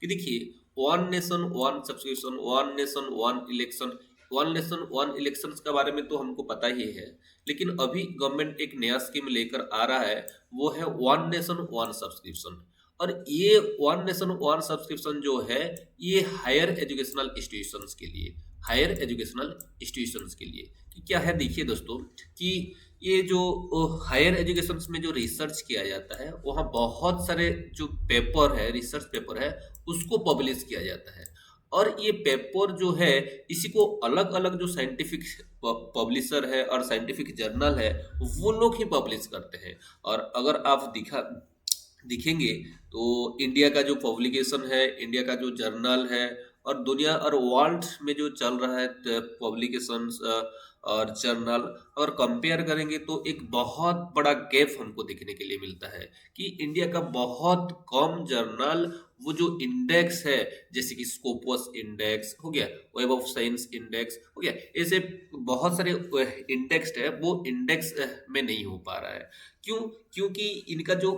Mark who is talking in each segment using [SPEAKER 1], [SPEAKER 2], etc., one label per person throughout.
[SPEAKER 1] कि देखिए, one nation one subscription, one nation one election, one nation one elections के बारे में तो हमको पता ही है। लेकिन अभी गवर्नमेंट एक नया स्कीम लेकर आ रहा है, वो है वन नेशन वन सब्सक्रिप्शन। और ये वन नेशन वन सब्सक्रिप्शन जो है, ये हायर एजुकेशनल इंस्टीट्यूशंस के लिए, हायर एजुकेशनल इंस्टीट्यूशंस के लिए कि क्या है, देखिए दोस्तों, कि ये जो हायर एजुकेशंस में जो रिसर्च किया जाता है, वहाँ बहुत सारे जो पेपर है, रिसर्च पेपर है, उसको पब्लिश किया जाता है। और ये पेपर जो है, इसी को अलग अलग जो साइंटिफिक पब्लिशर है और साइंटिफिक जर्नल है, वो लोग ही पब्लिश करते हैं। और अगर आप दिखेंगे तो इंडिया का जो पब्लिकेशन है, इंडिया का जो जर्नल है, और दुनिया और वर्ल्ड में जो चल रहा है पब्लिकेशंस और जर्नल, अगर कंपेयर करेंगे तो एक बहुत बड़ा गैप हमको देखने के लिए मिलता है कि इंडिया का बहुत कम जर्नल, वो जो इंडेक्स है, जैसे कि स्कोपस इंडेक्स हो गया, वेब ऑफ साइंस इंडेक्स हो गया, ऐसे बहुत सारे इंडेक्स है, वो इंडेक्स में नहीं हो पा रहा है। क्यों? क्योंकि इनका जो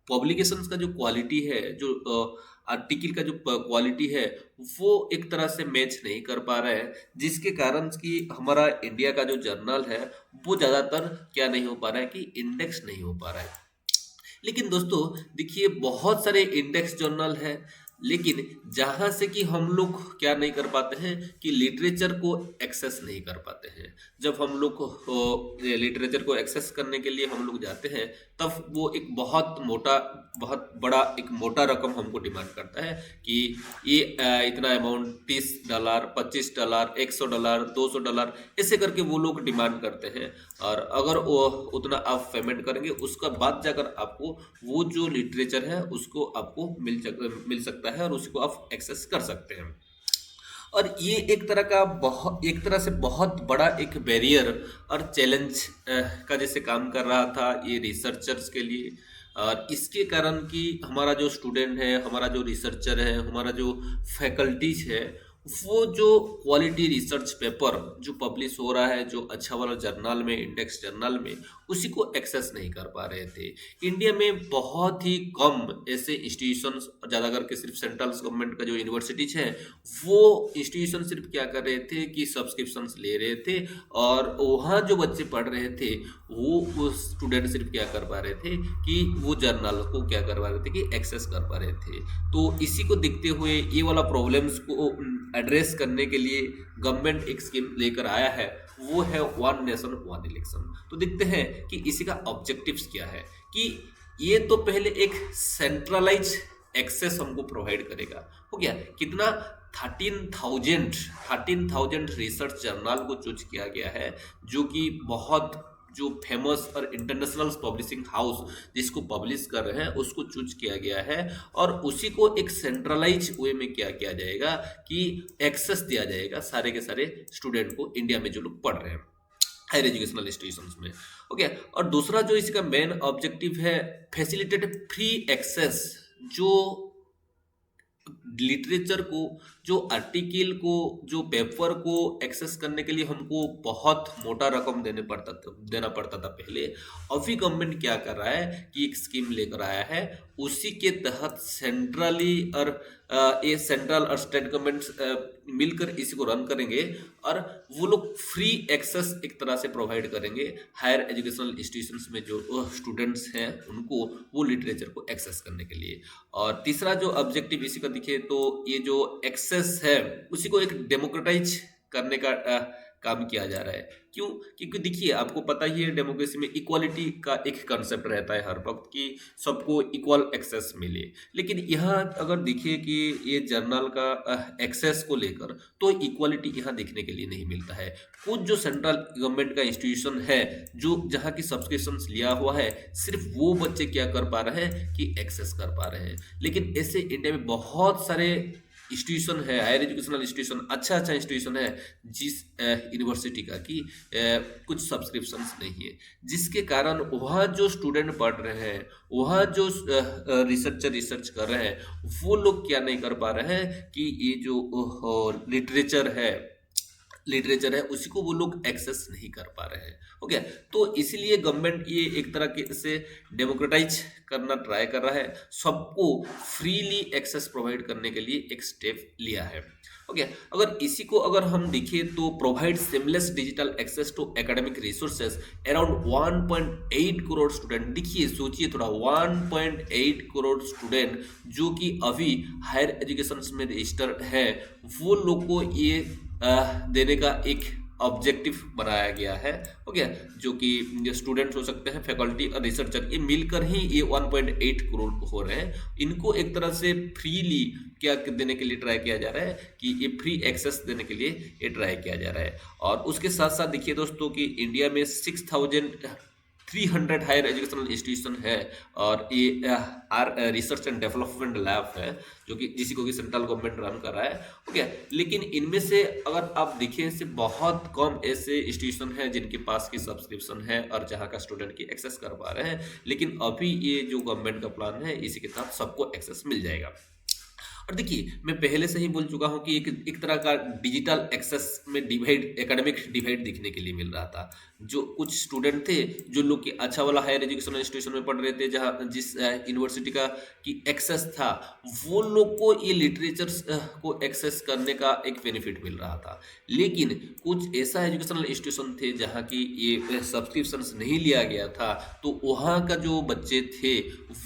[SPEAKER 1] पब्लिकेशंस का जो क्वालिटी है, जो आर्टिकल का जो क्वालिटी है, वो एक तरह से मैच नहीं कर पा रहा है, जिसके कारण कि हमारा इंडिया का जो जर्नल है, वो ज़्यादातर क्या नहीं हो पा रहा है कि इंडेक्स नहीं हो पा रहा है। लेकिन दोस्तों देखिए, बहुत सारे इंडेक्स जर्नल है, लेकिन जहाँ से कि हम लोग क्या नहीं कर पाते हैं कि लिटरेचर को एक्सेस नहीं कर पाते हैं। जब हम लोग को लिटरेचर को एक्सेस करने के लिए हम लोग जाते हैं, तब वो एक बहुत बड़ा एक मोटा रकम हमको डिमांड करता है कि ये इतना अमाउंट, $30, $25, $100, $200, ऐसे करके वो लोग डिमांड करते हैं। और अगर वो उतना आप पेमेंट करेंगे, उसका बाद जाकर आपको वो जो लिटरेचर है, उसको आपको मिल सकता है और उसको आप एक्सेस कर सकते हैं। और ये एक तरह से बहुत बड़ा एक बैरियर और चैलेंज का जैसे काम कर रहा था ये रिसर्चर्स के लिए। और इसके कारण कि हमारा जो स्टूडेंट है, हमारा जो रिसर्चर है, हमारा जो फैकल्टीज है, वो जो क्वालिटी रिसर्च पेपर जो पब्लिश हो रहा है, जो अच्छा वाला जर्नल में, इंडेक्स जर्नल में, उसी को एक्सेस नहीं कर पा रहे थे। इंडिया में बहुत ही कम ऐसे इंस्टीट्यूशंस, ज़्यादा करके सिर्फ सेंट्रल गवर्नमेंट का जो यूनिवर्सिटीज हैं, वो इंस्टीट्यूशन सिर्फ क्या कर रहे थे कि सब्सक्रिप्शंस ले रहे थे। और वहाँ जो बच्चे पढ़ रहे थे, वो स्टूडेंट सिर्फ क्या कर पा रहे थे कि वो जर्नल को क्या कर पा रहे थे कि एक्सेस कर पा रहे थे। तो इसी को देखते हुए ये वाला प्रॉब्लम्स को एड्रेस करने के लिए गवर्नमेंट एक स्कीम लेकर आया है, वो है वन नेशन वन इलेक्शन। तो देखते हैं कि इसी का ऑब्जेक्टिव्स क्या है। कि ये तो पहले एक सेंट्रलाइज एक्सेस हमको प्रोवाइड करेगा। हो गया कितना, 13,000 रिसर्च जर्नल को चूज किया गया है, जो कि बहुत जो फेमस और इंटरनेशनल पब्लिशिंग हाउस जिसको पब्लिश कर रहे हैं, उसको चूज किया गया है। और उसी को एक सेंट्रलाइज वे में क्या किया जाएगा कि एक्सेस दिया जाएगा सारे के सारे स्टूडेंट को, इंडिया में जो लोग पढ़ रहे हैं हायर एजुकेशनल इंस्टीट्यूशंस में। ओके, और दूसरा जो इसका मेन ऑब्जेक्टिव है, फैसिलिटेट फ्री एक्सेस, जो लिटरेचर को, जो आर्टिकल को, जो पेपर को एक्सेस करने के लिए हमको बहुत मोटा रकम देना पड़ता था पहले। अभी गवर्नमेंट क्या कर रहा है कि एक स्कीम लेकर आया है, उसी के तहत सेंट्रली और ये सेंट्रल और स्टेट गवर्नमेंट मिलकर इसी को रन करेंगे। और वो लोग फ्री एक्सेस एक तरह से प्रोवाइड करेंगे हायर एजुकेशनल इंस्टीट्यूशंस में जो स्टूडेंट्स हैं उनको, वो लिटरेचर को एक्सेस करने के लिए। और तीसरा जो ऑब्जेक्टिव इसी का दिखे तो ये जो एक्सेस है, उसी को एक डेमोक्रेटाइज करने का काम किया जा रहा है। क्यों? क्योंकि देखिए, आपको पता ही है डेमोक्रेसी में इक्वालिटी का एक कंसेप्ट रहता है हर वक्त कि सबको इक्वल एक्सेस मिले। लेकिन यहाँ अगर देखिए कि ये जर्नल का एक्सेस को लेकर तो इक्वालिटी यहाँ देखने के लिए नहीं मिलता है। कुछ जो सेंट्रल गवर्नमेंट का इंस्टीट्यूशन है, जो जहाँ की सब्सक्रिप्शंस लिया हुआ है, सिर्फ वो बच्चे क्या कर पा रहे हैं कि एक्सेस कर पा रहे हैं। लेकिन ऐसे इंडिया में बहुत सारे इंस्टीट्यूशन है, हायर एजुकेशनल इंस्टीट्यूशन, अच्छा इंस्टीट्यूशन है, जिस यूनिवर्सिटी का कि कुछ सब्सक्रिप्शंस नहीं है, जिसके कारण वहाँ जो स्टूडेंट पढ़ रहे हैं, वहाँ जो रिसर्च कर रहे हैं, वो लोग क्या नहीं कर पा रहे हैं कि ये जो लिटरेचर है, लिटरेचर है उसी को वो लोग एक्सेस नहीं कर पा रहे हैं। ओके, तो इसलिए गवर्नमेंट ये एक तरह के से डेमोक्रेटाइज करना ट्राई कर रहा है, सबको फ्रीली एक्सेस प्रोवाइड करने के लिए एक स्टेप लिया है। ओके, अगर इसी को अगर हम देखें तो provide seamless digital access to academic resources around 1.8 crore student. देखिए सोचिए थोड़ा, 1.8 करोड़ स्टूडेंट जो कि अभी हायर एजुकेशन में रजिस्टर्ड है, वो लोग को ये देने का एक ऑब्जेक्टिव बनाया गया है। ओके, जो कि स्टूडेंट्स हो सकते हैं, फैकल्टी और रिसर्चर, ये मिलकर ही ये 1.8 करोड़ हो रहे हैं। इनको एक तरह से फ्रीली क्या देने के लिए ट्राई किया जा रहा है कि ये फ्री एक्सेस देने के लिए ये ट्राई किया जा रहा है। और उसके साथ साथ देखिए दोस्तों कि इंडिया में 6300 हायर एजुकेशनल इंस्टीट्यूशन है और ये रिसर्च एंड डेवलपमेंट लैब है जो कि जिसी को कि सेंट्रल गवर्नमेंट रन कर रहा है। ओके, लेकिन इनमें से अगर आप देखें से बहुत कम ऐसे इंस्टीट्यूशन हैं जिनके पास की सब्सक्रिप्शन है और जहां का स्टूडेंट की एक्सेस कर पा रहे हैं। लेकिन अभी ये जो गवर्नमेंट का प्लान है इसी के तहत सबको एक्सेस मिल जाएगा। और देखिए मैं पहले से ही बोल चुका हूं कि एक तरह का डिजिटल एक्सेस में डिवाइड, एकेडमिक डिवाइड दिखने के लिए मिल रहा था। जो कुछ स्टूडेंट थे जो लोग की अच्छा वाला हायर एजुकेशन इंस्टीट्यूशन में पढ़ रहे थे, जहां जिस यूनिवर्सिटी का की एक्सेस था, वो लोग को ये लिटरेचर को एक्सेस करने का एक बेनिफिट मिल रहा था। लेकिन कुछ ऐसा एजुकेशनल इंस्टीट्यूशन थे जहां की ये सब्सक्रिप्शन नहीं लिया गया था, तो वहाँ का जो बच्चे थे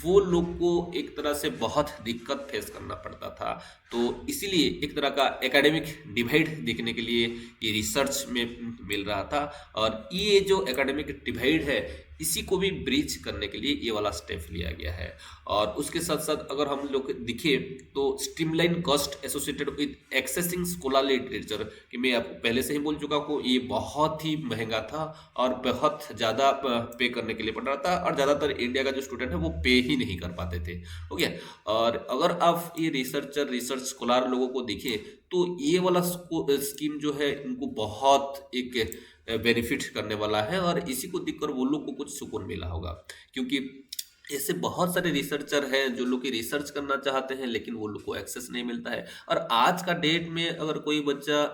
[SPEAKER 1] वो लोग को एक तरह से बहुत दिक्कत फेस करना पड़ता था। तो इसीलिए एक तरह का एकेडमिक डिवाइड देखने के लिए ये रिसर्च में मिल रहा था। और ये जो एकेडमिक डिवाइड है इसी को भी ब्रीच करने के लिए ये वाला स्टेप लिया गया है। और उसके साथ साथ अगर हम लोग दिखे तो streamline cost associated with accessing scholar literature, कि मैं आपको पहले से ही बोल चुका हूँ ये बहुत ही महंगा था और बहुत ज़्यादा पे करने के लिए पड़ रहा था, और ज़्यादातर इंडिया का जो स्टूडेंट है वो पे ही नहीं कर पाते थे। ओके, और अगर आप ये रिसर्च स्कॉलर लोगों को देखें तो ये वाला स्कीम जो है इनको बहुत एक बेनिफिट करने वाला है, और इसी को देखकर वो लोग को कुछ सुकून मिला होगा। क्योंकि ऐसे बहुत सारे रिसर्चर हैं जो लोग की रिसर्च करना चाहते हैं लेकिन वो लोग को एक्सेस नहीं मिलता है। और आज का डेट में अगर कोई बच्चा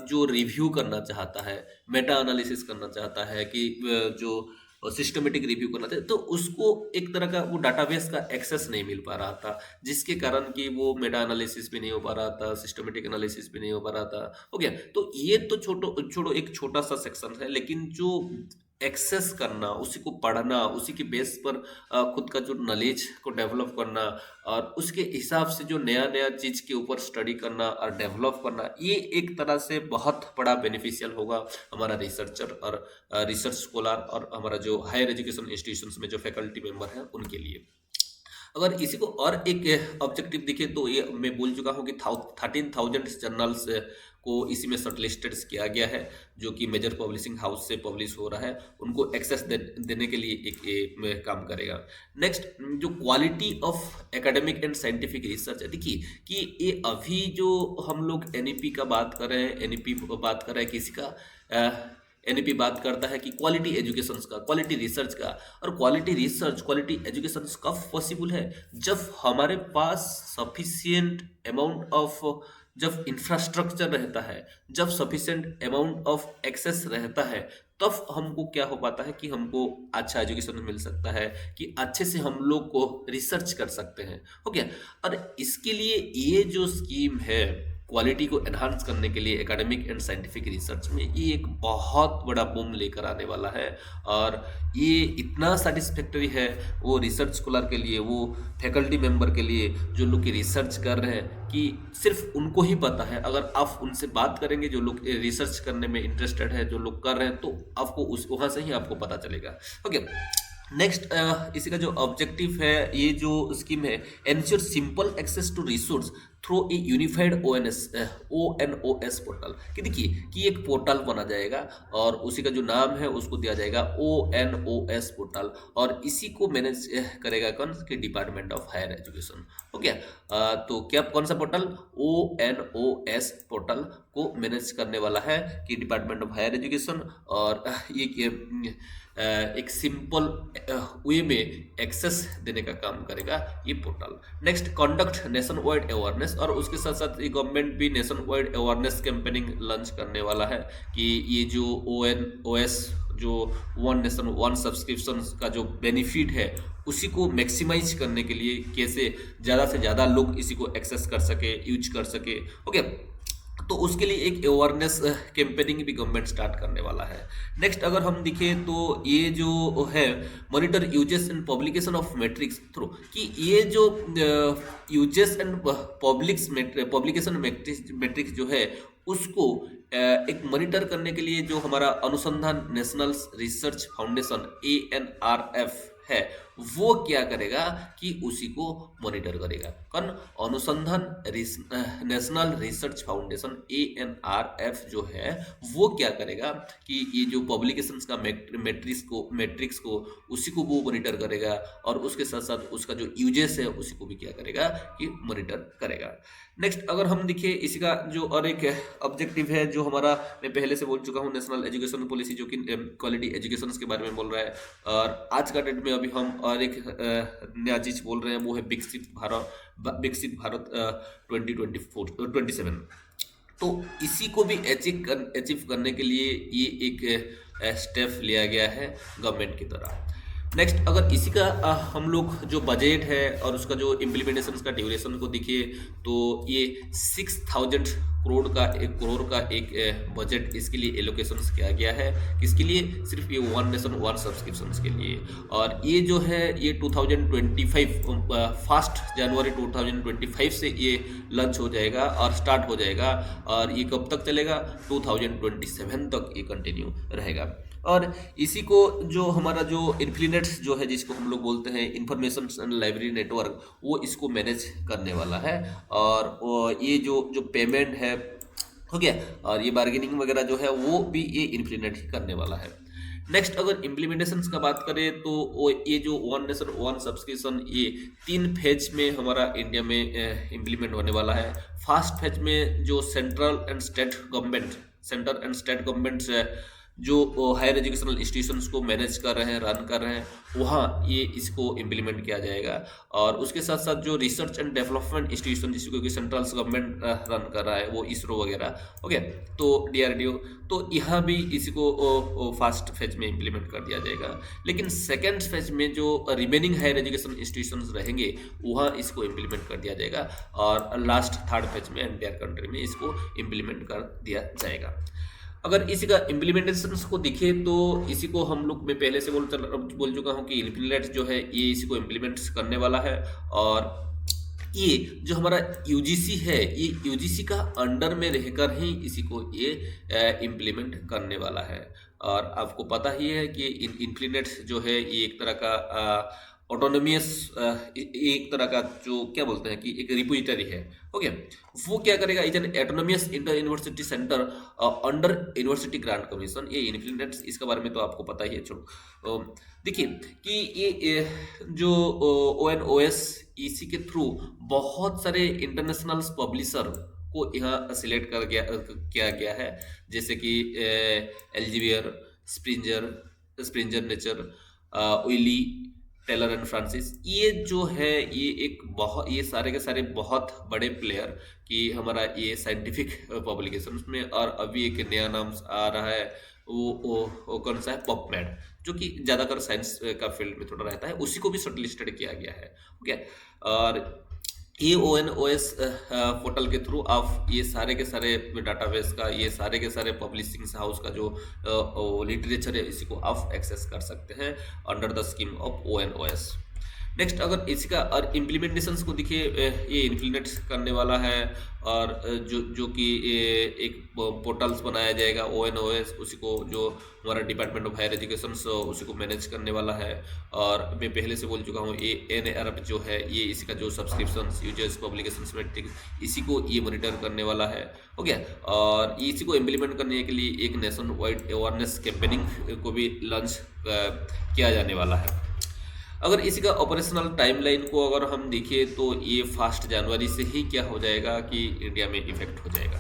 [SPEAKER 1] जो रिव्यू करना चाहता है, मेटा एनालिसिस करना चाहता है, कि जो सिस्टमेटिक रिव्यू करना चाहिए, तो उसको एक तरह का वो डाटाबेस का एक्सेस नहीं मिल पा रहा था, जिसके कारण कि वो मेटा एनालिसिस भी नहीं हो पा रहा था, सिस्टमेटिक एनालिसिस भी नहीं हो पा रहा था। हो गया, तो ये तो छोड़ो एक छोटा सा सेक्शन है, लेकिन जो एक्सेस करना, उसी को पढ़ना, उसी के बेस पर खुद का जो नॉलेज को डेवलप करना और उसके हिसाब से जो नया नया चीज़ के ऊपर स्टडी करना और डेवलप करना, ये एक तरह से बहुत बड़ा बेनिफिशियल होगा हमारा रिसर्चर और रिसर्च स्कॉलर और हमारा जो हायर एजुकेशन इंस्टीट्यूशंस में जो फैकल्टी मेंबर हैं उनके लिए। अगर इसी को और एक ऑब्जेक्टिव दिखे तो ये मैं बोल चुका हूँ कि 13,000 जर्नल्स को इसी में शॉर्टलिस्टेड किया गया है, जो कि मेजर पब्लिशिंग हाउस से पब्लिश हो रहा है, उनको एक्सेस देने के लिए एक काम करेगा। नेक्स्ट, जो quality of academic and scientific research है, देखिए कि ये अभी जो हम लोग एनईपी का बात कर रहे हैं, एनईपी बात कर रहे हैं किसी का, एनईपी बात करता है कि क्वालिटी एजुकेशन का, क्वालिटी रिसर्च का। और क्वालिटी रिसर्च, क्वालिटी एजुकेशन कब पॉसिबल है? जब हमारे पास सफिशिएंट अमाउंट ऑफ, जब इंफ्रास्ट्रक्चर रहता है, जब सफिशिएंट अमाउंट ऑफ एक्सेस रहता है, तब हमको क्या हो पाता है कि हमको अच्छा एजुकेशन मिल सकता है, कि अच्छे से हम लोग को रिसर्च कर सकते हैं। ओके, और इसके लिए ये जो स्कीम है क्वालिटी को एनहांस करने के लिए एकेडमिक एंड साइंटिफिक रिसर्च में, ये एक बहुत बड़ा बूम लेकर आने वाला है। और ये इतना सेटिस्फैक्टरी है वो रिसर्च स्कॉलर के लिए, वो फैकल्टी मेंबर के लिए जो लोग की रिसर्च कर रहे हैं, कि सिर्फ उनको ही पता है। अगर आप उनसे बात करेंगे जो लोग रिसर्च करने में इंटरेस्टेड है, जो लोग कर रहे हैं, तो आपको उस वहाँ से ही आपको पता चलेगा। ओके, नेक्स्ट, इसी का जो ऑब्जेक्टिव है, ये जो स्कीम है, ensure simple access to resource through a unified ONOS portal. कि देखिए कि एक पोर्टल बना जाएगा और उसी का जो नाम है उसको दिया जाएगा ONOS पोर्टल, और इसी को मैनेज करेगा कौन? कि department of higher education. Okay, तो क्या कौन सा पोर्टल? ONOS पोर्टल को मैनेज करने वाला है कि डिपार्टमेंट ऑफ हायर एजुकेशन। और ये एक सिंपल वे में एक्सेस देने का काम करेगा ये portal. Next, conduct nation wide awareness, और उसके साथ साथ ये गवर्नमेंट भी nation wide awareness campaigning launch करने वाला है कि ये जो ONOS जो वन नेशन वन सब्सक्रिप्शन का जो बेनिफिट है उसी को मैक्सिमाइज करने के लिए कैसे ज़्यादा से ज़्यादा लोग इसी को एक्सेस कर सके, यूज कर सके। ओके, तो उसके लिए एक अवेयरनेस कैंपेनिंग भी गवर्नमेंट स्टार्ट करने वाला है। नेक्स्ट, अगर हम देखें तो ये जो है monitor uses and publication of matrix through, कि ये जो यूजेस एंड पब्लिकेशन मैट्रिक्स जो है उसको एक मॉनिटर करने के लिए जो हमारा अनुसंधान नेशनल रिसर्च फाउंडेशन ANRF है वो क्या करेगा कि उसी को मॉनिटर करेगा। कौन? अनुसंधान नेशनल रिसर्च फाउंडेशन ANRF जो है वो क्या करेगा कि ये जो पब्लिकेशंस का मैट्रिक्स को उसी को वो मॉनिटर करेगा, और उसके साथ साथ उसका जो यूजेस है उसी को भी क्या करेगा कि मॉनिटर करेगा। नेक्स्ट, अगर हम देखिए इसी का जो और एक ऑब्जेक्टिव है जो हमारा, मैं पहले से बोल चुका हूँ, नेशनल एजुकेशन पॉलिसी जो कि क्वालिटी एजुकेशन के बारे में बोल रहा है, और आज का डेट में अभी हम और एक नया चीज बोल रहे हैं वो है विकसित भारत 2027। तो इसी को भी अचीव करने के लिए ये एक स्टेप लिया गया है गवर्नमेंट की तरफ। नेक्स्ट, अगर इसी का हम लोग जो बजट है और उसका जो इम्प्लीमेंटेशन का ड्यूरेशन को देखिए तो ये 6,000 करोड़ का एक बजट इसके लिए एलोकेशन किया गया है। किसके लिए? सिर्फ ये वन नेशन वन सब्सक्रिप्शन के लिए। और ये जो है ये 2025 1 जनवरी 2025 से ये लॉन्च हो जाएगा और स्टार्ट हो जाएगा, और ये कब तक चलेगा? 2027 तक ये कंटिन्यू रहेगा। और इसी को जो हमारा जो इन्फिनेट जो है जिसको हम लोग बोलते हैं इंफॉर्मेशन एंड लाइब्रेरी नेटवर्क, वो इसको मैनेज करने वाला है। और ये जो पेमेंट है हो गया, और ये बार्गेनिंग वगैरह जो है वो भी ये इन्फिनेट ही करने वाला है। नेक्स्ट, अगर इम्प्लीमेंटेशन का बात करें तो ये जो वन नेशन वन सब्सक्रिप्शन ये 3 फेज में हमारा इंडिया में इम्प्लीमेंट होने वाला है। फर्स्ट फेज में जो सेंटर एंड स्टेट गवर्नमेंट जो हायर एजुकेशनल इंस्टीट्यूशंस को मैनेज कर रहे हैं, रन कर रहे हैं, वहाँ ये इसको इम्प्लीमेंट किया जाएगा। और उसके साथ साथ जो रिसर्च एंड डेवलपमेंट इंस्टीट्यूशन जिसको कि सेंट्रल गवर्नमेंट रन कर रहा है, वो इसरो वगैरह, ओके, तो DRDO, तो यहाँ भी इसको फर्स्ट फेज में इम्प्लीमेंट कर दिया जाएगा। लेकिन सेकेंड फेज में जो रिमेनिंग हायर एजुकेशन इंस्टीट्यूशंस रहेंगे वहाँ इसको इम्प्लीमेंट कर दिया जाएगा, और लास्ट थर्ड फेज में एंटायर कंट्री में इसको इम्प्लीमेंट कर दिया जाएगा। अगर इसी का इम्प्लीमेंटेशन को दिखे तो इसी को हम लोग, मैं पहले से बोल चुका हूँ कि इन्फिनेट जो है ये इसी को इम्प्लीमेंट करने वाला है। और ये जो हमारा UGC है ये UGC का अंडर में रहकर ही इसी को ये इम्प्लीमेंट करने वाला है। और आपको पता ही है कि इन्फिनेट जो है ये एक तरह का ऑटोनोमियस, एक तरह का जो क्या बोलते हैं कि एक रिपोजिटरी है। ओके, वो क्या करेगा? Is an autonomous inter university centre under university grants commission, ये इन्फिनेट, इसके बारे में तो आपको पता ही है। छोड़ो, देखिए कि ये जो ONOS इसी के थ्रू बहुत सारे इंटरनेशनल पब्लिशर को यहाँ सिलेक्ट किया गया है, जैसे कि Elsevier, Springer Nature, Wiley, Taylor and Francis, ये जो है ये सारे के सारे बहुत बड़े प्लेयर कि हमारा ये साइंटिफिक पब्लिकेशन में। और अभी एक नया नाम आ रहा है वो कौन सा है? पबमेड, जो कि ज़्यादातर साइंस का फील्ड में थोड़ा रहता है, उसी को भी शॉर्टलिस्टेड किया गया है। ओके, और ये ONOS पोर्टल के थ्रू आप ये सारे के सारे डाटाबेस का, ये सारे के सारे पब्लिशिंग हाउस का जो लिटरेचर है इसी को आप एक्सेस कर सकते हैं under the scheme of ONOS। Next, अगर इसी का और इम्प्लीमेंटेशंस को देखिए, ये इम्प्लीमेंट करने वाला है, और जो कि एक पोर्टल्स बनाया जाएगा ONOS, उसी को जो हमारा डिपार्टमेंट ऑफ हायर एजुकेशन उसी को मैनेज करने वाला है। और मैं पहले से बोल चुका हूँ ANRF जो है ये इसी का जो सब्सक्रिप्शन यूजर्स पब्लिकेशंस मैट्रिक्स इसी को ये मॉनिटर करने वाला है। ओके, और इसी को इम्प्लीमेंट करने के लिए एक नेशन वाइड अवेयरनेस कैंपेनिंग को भी लॉन्च किया जाने वाला है। अगर इसी का ऑपरेशनल टाइमलाइन को अगर हम देखें तो ये 1 जनवरी से ही क्या हो जाएगा कि इंडिया में इफेक्ट हो जाएगा।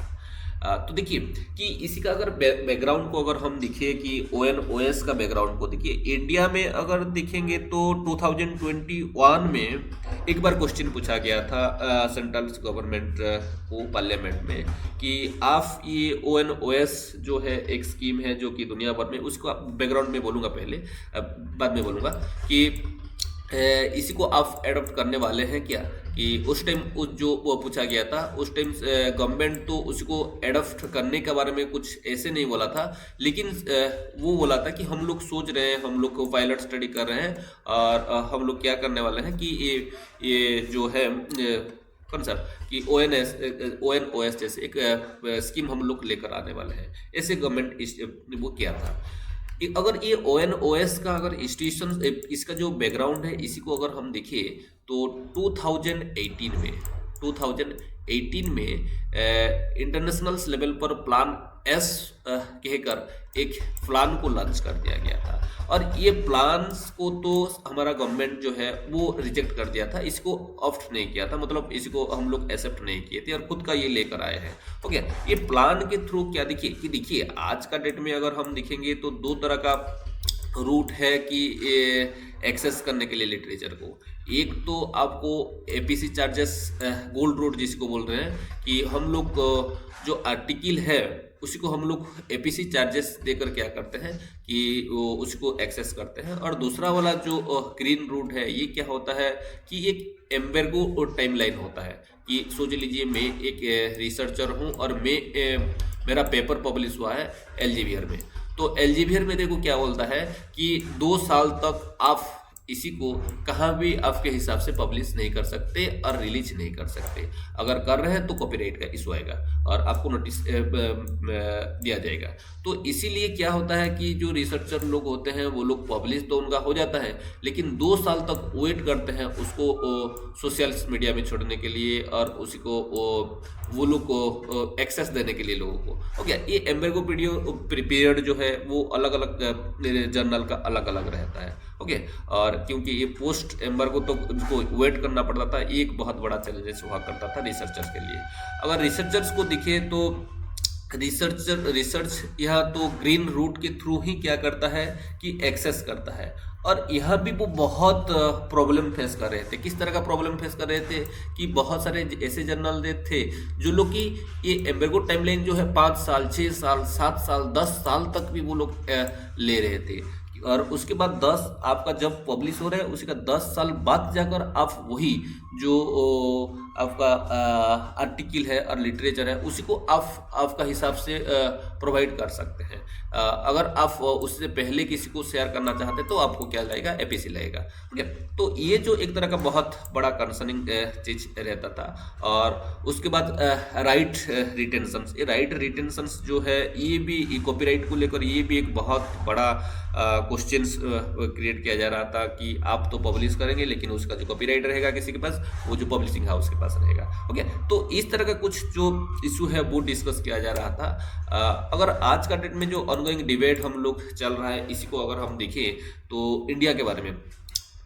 [SPEAKER 1] तो देखिए कि इसी का अगर बैकग्राउंड को अगर हम देखिए कि ONOS का बैकग्राउंड को देखिए, इंडिया में अगर देखेंगे तो 2021 में एक बार क्वेश्चन पूछा गया था सेंट्रल गवर्नमेंट को पार्लियामेंट में कि आप ये ONOS जो है एक स्कीम है जो कि दुनिया भर में, उसको बैकग्राउंड में बोलूँगा पहले, बाद में बोलूँगा कि इसी को आप एडॉप्ट करने वाले हैं क्या, कि उस टाइम जो वो पूछा गया था उस टाइम गवर्नमेंट तो उसको एडॉप्ट करने के बारे में कुछ ऐसे नहीं बोला था, लेकिन वो बोला था कि हम लोग सोच रहे हैं, हम लोग को पायलट स्टडी कर रहे हैं और हम लोग क्या करने वाले हैं कि ये जो है कौन सा कि ONOS जैसे एक स्कीम हम लोग लेकर आने वाले हैं, ऐसे गवर्नमेंट वो किया था। अगर ये ONOS का अगर इंस्टीट्यूशन, इसका जो बैकग्राउंड है इसी को अगर हम देखें तो 2018 में इंटरनेशनल लेवल पर प्लान एस कहकर एक प्लान को लॉन्च कर दिया गया था, और ये प्लान्स को तो हमारा गवर्नमेंट जो है वो रिजेक्ट कर दिया था, इसको ऑप्ट नहीं किया था, मतलब इसको हम लोग एक्सेप्ट नहीं किए थे और खुद का ये लेकर आए हैं। ओके, ये प्लान के थ्रू क्या देखिए आज का डेट में अगर हम देखेंगे तो दो तरह का रूट है कि एक्सेस करने के लिए लिटरेचर को। एक तो आपको APC चार्जेस, गोल्ड रूट जिसको बोल रहे हैं कि हम लोग जो आर्टिकल है उसी को हम लोग APC चार्जेस देकर क्या करते हैं कि वो उसको एक्सेस करते हैं। और दूसरा वाला जो ग्रीन रूट है ये क्या होता है कि एक एम्बेर्गो टाइमलाइन होता है कि सोच लीजिए मैं एक रिसर्चर हूँ और मेरा पेपर पब्लिश हुआ है एल्जेवियर में, तो एल्जेवियर में देखो क्या बोलता है कि 2 साल तक आप इसी को कहाँ भी आपके हिसाब से पब्लिश नहीं कर सकते और रिलीज नहीं कर सकते। अगर कर रहे हैं तो कॉपीराइट का इशू आएगा और आपको नोटिस दिया जाएगा। तो इसीलिए क्या होता है कि जो रिसर्चर लोग होते हैं वो लोग पब्लिश तो उनका हो जाता है, लेकिन 2 साल तक वेट करते हैं उसको सोशल मीडिया में छोड़ने के लिए और उसी को वो लोग को एक्सेस देने के लिए लोगों को। ओके, ये एम्बेर्गो पीरियड जो है वो अलग अलग जर्नल का अलग अलग रहता है। ओके, और क्योंकि ये पोस्ट एम्बेर्गो तो उनको वेट करना पड़ता था, ये एक बहुत बड़ा चैलेंजेस हुआ करता था रिसर्चर्स के लिए। अगर रिसर्चर्स को दिखे तो रिसर्च यहाँ तो ग्रीन रूट के थ्रू ही क्या करता है कि एक्सेस करता है, और यहाँ भी वो बहुत प्रॉब्लम फेस कर रहे थे। किस तरह का प्रॉब्लम फेस कर रहे थे कि बहुत सारे ऐसे जर्नल थे जो लोग कि ये एम्बेर्गो टाइमलाइन जो है 5 साल 6 साल 7 साल 10 साल तक भी वो लोग ले रहे थे, और उसके बाद 10 आपका जब पब्लिश हो रहा है उसी का 10 साल बाद जाकर आप वही जो आपका आर्टिकल है और लिटरेचर है उसी को आप आपका हिसाब से प्रोवाइड कर सकते हैं। अगर आप उससे पहले किसी को शेयर करना चाहते हैं तो आपको क्या लगेगा, APC लगेगा। ठीक है, तो ये जो एक तरह का बहुत बड़ा कंसर्निंग चीज रहता था। और उसके बाद राइट रिटेंशंस, ये राइट रिटेंशंस जो है ये भी कॉपीराइट को लेकर ये भी एक बहुत बड़ा क्वेश्चंस क्रिएट किया जा रहा था कि आप तो पब्लिश करेंगे लेकिन उसका जो कॉपीराइट रहेगा किसी के पास, वो जो पब्लिशिंग हाउस के पास रहेगा। ओके, तो इस तरह का कुछ जो इशू है वो डिस्कस किया जा रहा था। अगर आज का डेट में जो ऑनगोइंग डिबेट हम लोग चल रहा है इसी को अगर हम देखें तो इंडिया के बारे में,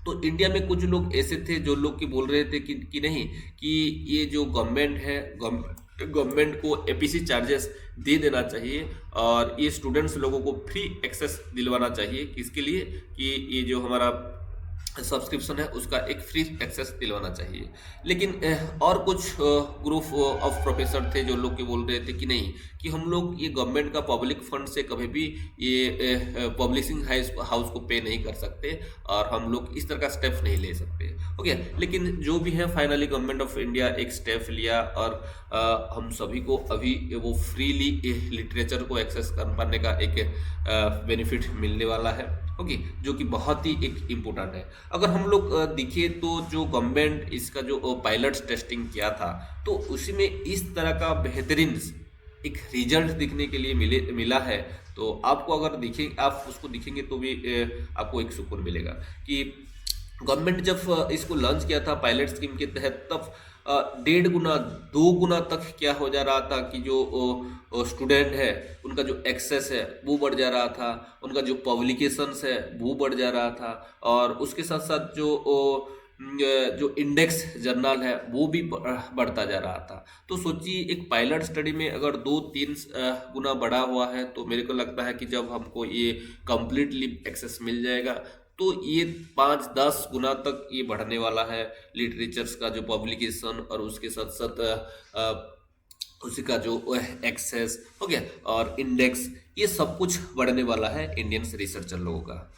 [SPEAKER 1] तो इंडिया में कुछ लोग ऐसे थे जो लोग की बोल रहे थे कि नहीं कि ये जो गवर्नमेंट है गवर्नमेंट को APC चार्जेस दे देना चाहिए और ये स्टूडेंट्स लोगों को फ्री एक्सेस दिलवाना चाहिए। किसके लिए कि ये जो हमारा सब्सक्रिप्शन है उसका एक फ्री एक्सेस दिलवाना चाहिए। लेकिन और कुछ ग्रुप ऑफ प्रोफेसर थे जो लोग के बोल रहे थे कि नहीं कि हम लोग ये गवर्नमेंट का पब्लिक फंड से कभी भी ये पब्लिशिंग हाउस को पे नहीं कर सकते और हम लोग इस तरह का स्टेप नहीं ले सकते। ओके, लेकिन जो भी है फाइनली गवर्नमेंट ऑफ इंडिया एक स्टेप लिया और हम सभी को अभी वो फ्रीली लिटरेचर को एक्सेस कर पाने का एक बेनिफिट मिलने वाला है। ओके, जो कि बहुत ही एक इम्पोर्टेंट है। अगर हम लोग दिखे तो जो गवर्नमेंट इसका जो पायलट टेस्टिंग किया था तो उसी में इस तरह का बेहतरीन एक रिजल्ट दिखने के लिए मिला है। तो आपको अगर आप उसको दिखेंगे तो भी आपको एक सुकून मिलेगा कि गवर्नमेंट जब इसको लॉन्च किया था पायलट स्कीम के तहत तब 1.5 गुना 2 गुना तक क्या हो जा रहा था कि जो स्टूडेंट है उनका जो एक्सेस है वो बढ़ जा रहा था, उनका जो पब्लिकेशंस है वो बढ़ जा रहा था, और उसके साथ साथ जो जो इंडेक्स जर्नल है वो भी बढ़ता जा रहा था। तो सोचिए एक पायलट स्टडी में अगर 2-3 गुना बढ़ा हुआ है, तो मेरे को लगता है कि जब हमको ये कंप्लीटली एक्सेस मिल जाएगा तो ये 5-10 गुना तक ये बढ़ने वाला है। लिटरेचर्स का जो पब्लिकेशन और उसके साथ साथ उसी का जो एक्सेस हो गया और इंडेक्स, ये सब कुछ बढ़ने वाला है इंडियन रिसर्चर लोगों का।